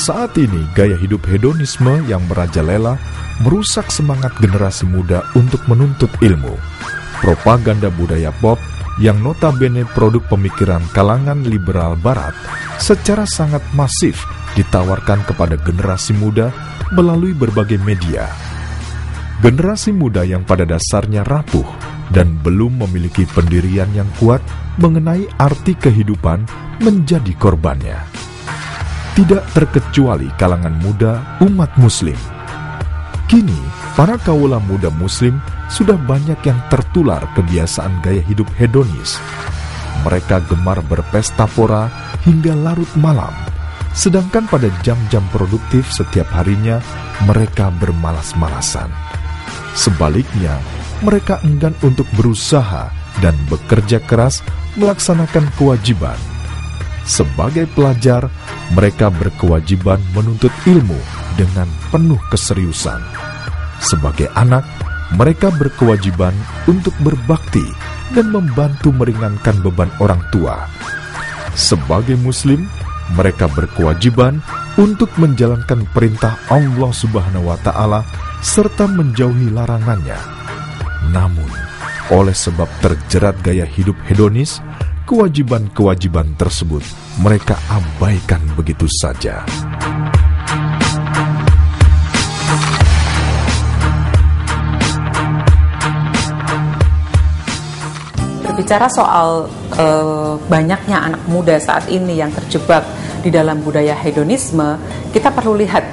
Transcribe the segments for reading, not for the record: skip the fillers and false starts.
Saat ini, gaya hidup hedonisme yang merajalela merusak semangat generasi muda untuk menuntut ilmu. Propaganda budaya pop yang notabene produk pemikiran kalangan liberal barat secara sangat masif ditawarkan kepada generasi muda melalui berbagai media. Generasi muda yang pada dasarnya rapuh dan belum memiliki pendirian yang kuat mengenai arti kehidupan menjadi korbannya. Tidak terkecuali kalangan muda umat muslim. Kini, para kaula muda muslim sudah banyak yang tertular kebiasaan gaya hidup hedonis. Mereka gemar berpesta pora hingga larut malam, sedangkan pada jam-jam produktif setiap harinya mereka bermalas-malasan. Sebaliknya, mereka enggan untuk berusaha dan bekerja keras melaksanakan kewajiban. Sebagai pelajar, mereka berkewajiban menuntut ilmu dengan penuh keseriusan. Sebagai anak, mereka berkewajiban untuk berbakti dan membantu meringankan beban orang tua. Sebagai muslim, mereka berkewajiban untuk menjalankan perintah Allah Subhanahu wa Ta'ala serta menjauhi larangannya. Namun, oleh sebab terjerat gaya hidup hedonis, kewajiban-kewajiban tersebut mereka abaikan begitu saja. Berbicara soal banyaknya anak muda saat ini yang terjebak di dalam budaya hedonisme, kita perlu lihat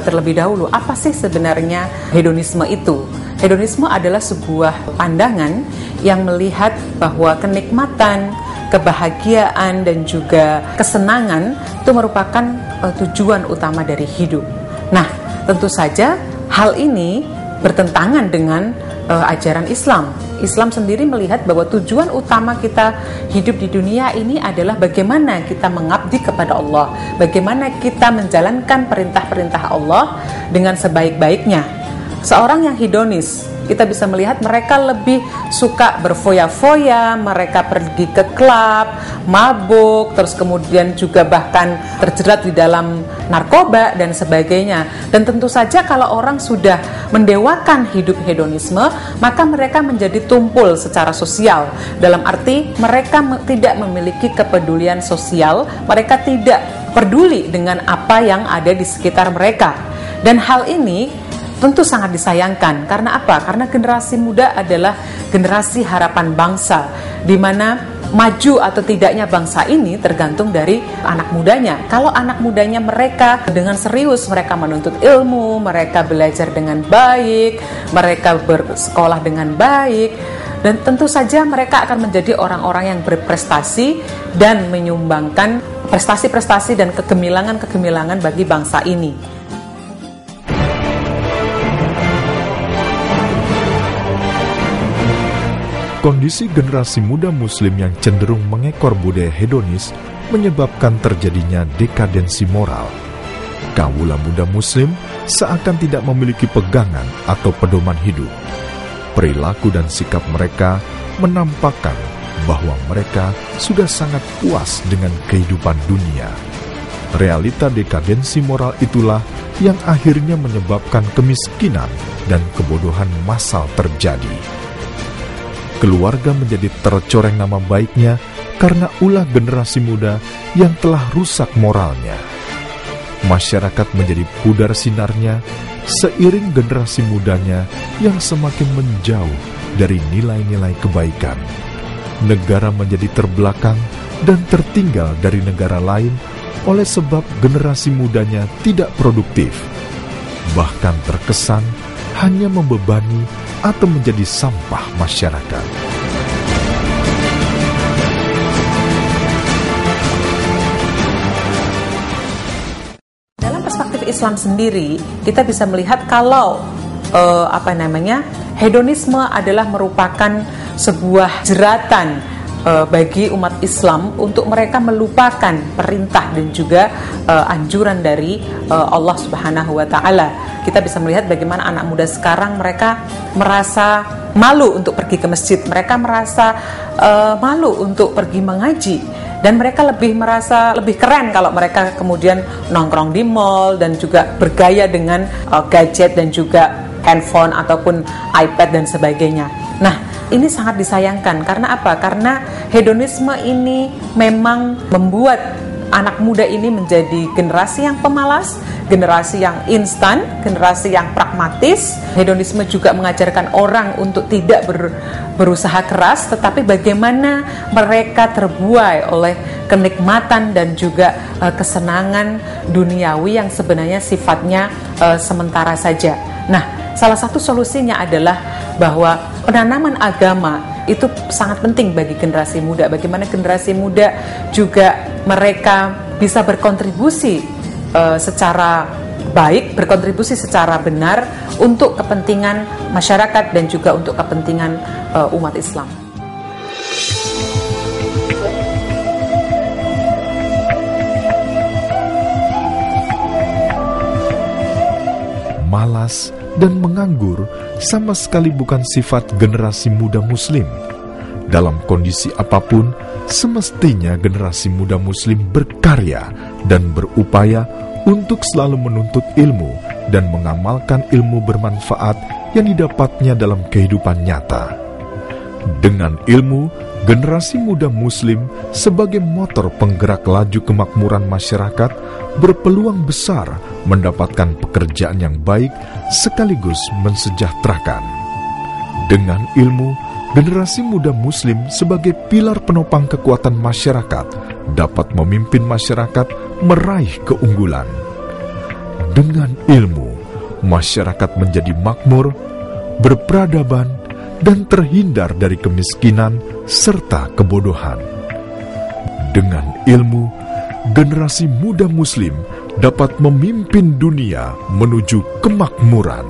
terlebih dahulu apa sih sebenarnya hedonisme itu. Hedonisme adalah sebuah pandangan yang melihat bahwa kenikmatan, kebahagiaan, dan juga kesenangan itu merupakan tujuan utama dari hidup. Nah, tentu saja hal ini bertentangan dengan ajaran Islam. Islam sendiri melihat bahwa tujuan utama kita hidup di dunia ini adalah bagaimana kita mengabdi kepada Allah, bagaimana kita menjalankan perintah-perintah Allah dengan sebaik-baiknya. Seorang yang hedonis, kita bisa melihat mereka lebih suka berfoya-foya, mereka pergi ke klub, mabuk, terus kemudian juga bahkan terjerat di dalam narkoba dan sebagainya. Dan tentu saja kalau orang sudah mendewakan hidup hedonisme, maka mereka menjadi tumpul secara sosial. Dalam arti mereka tidak memiliki kepedulian sosial, mereka tidak peduli dengan apa yang ada di sekitar mereka. Dan hal ini tentu sangat disayangkan. Karena apa? Karena generasi muda adalah generasi harapan bangsa, di mana maju atau tidaknya bangsa ini tergantung dari anak mudanya. Kalau anak mudanya mereka dengan serius, mereka menuntut ilmu, mereka belajar dengan baik, mereka bersekolah dengan baik, dan tentu saja mereka akan menjadi orang-orang yang berprestasi dan menyumbangkan prestasi-prestasi dan kegemilangan-kegemilangan bagi bangsa ini. Kondisi generasi muda muslim yang cenderung mengekor budaya hedonis menyebabkan terjadinya dekadensi moral. Kaula muda muslim seakan tidak memiliki pegangan atau pedoman hidup. Perilaku dan sikap mereka menampakkan bahwa mereka sudah sangat puas dengan kehidupan dunia. Realita dekadensi moral itulah yang akhirnya menyebabkan kemiskinan dan kebodohan massal terjadi. Keluarga menjadi tercoreng nama baiknya karena ulah generasi muda yang telah rusak moralnya. Masyarakat menjadi pudar sinarnya seiring generasi mudanya yang semakin menjauh dari nilai-nilai kebaikan. Negara menjadi terbelakang dan tertinggal dari negara lain oleh sebab generasi mudanya tidak produktif, bahkan terkesan hanya membebani atau menjadi sampah masyarakat. Dalam perspektif Islam sendiri, kita bisa melihat kalau hedonisme adalah merupakan sebuah jeratan bagi umat Islam untuk mereka melupakan perintah dan juga anjuran dari Allah Subhanahu wa Ta'ala. Kita bisa melihat bagaimana anak muda sekarang mereka merasa malu untuk pergi ke masjid, mereka merasa malu untuk pergi mengaji, Dan mereka lebih merasa lebih keren kalau mereka kemudian nongkrong di mall dan juga bergaya dengan gadget dan juga handphone ataupun iPad dan sebagainya. Nah, ini sangat disayangkan. Karena apa? Karena hedonisme ini memang membuat anak muda ini menjadi generasi yang pemalas, generasi yang instan, generasi yang pragmatis. Hedonisme juga mengajarkan orang untuk tidak berusaha keras, tetapi bagaimana mereka terbuai oleh kenikmatan dan juga kesenangan duniawi yang sebenarnya sifatnya sementara saja. Nah, salah satu solusinya adalah bahwa penanaman agama itu sangat penting bagi generasi muda. Bagaimana generasi muda juga mereka bisa berkontribusi secara baik, berkontribusi secara benar untuk kepentingan masyarakat dan juga untuk kepentingan umat Islam. Malas dan menganggur sama sekali bukan sifat generasi muda Muslim. Dalam kondisi apapun, semestinya generasi muda Muslim berkarya dan berupaya untuk selalu menuntut ilmu dan mengamalkan ilmu bermanfaat yang didapatnya dalam kehidupan nyata. Dengan ilmu, generasi muda Muslim sebagai motor penggerak laju kemakmuran masyarakat berpeluang besar mendapatkan pekerjaan yang baik sekaligus mensejahterakan. Dengan ilmu, generasi muda Muslim sebagai pilar penopang kekuatan masyarakat dapat memimpin masyarakat meraih keunggulan. Dengan ilmu, masyarakat menjadi makmur, berperadaban, dan terhindar dari kemiskinan serta kebodohan. Dengan ilmu, generasi muda Muslim dapat memimpin dunia menuju kemakmuran.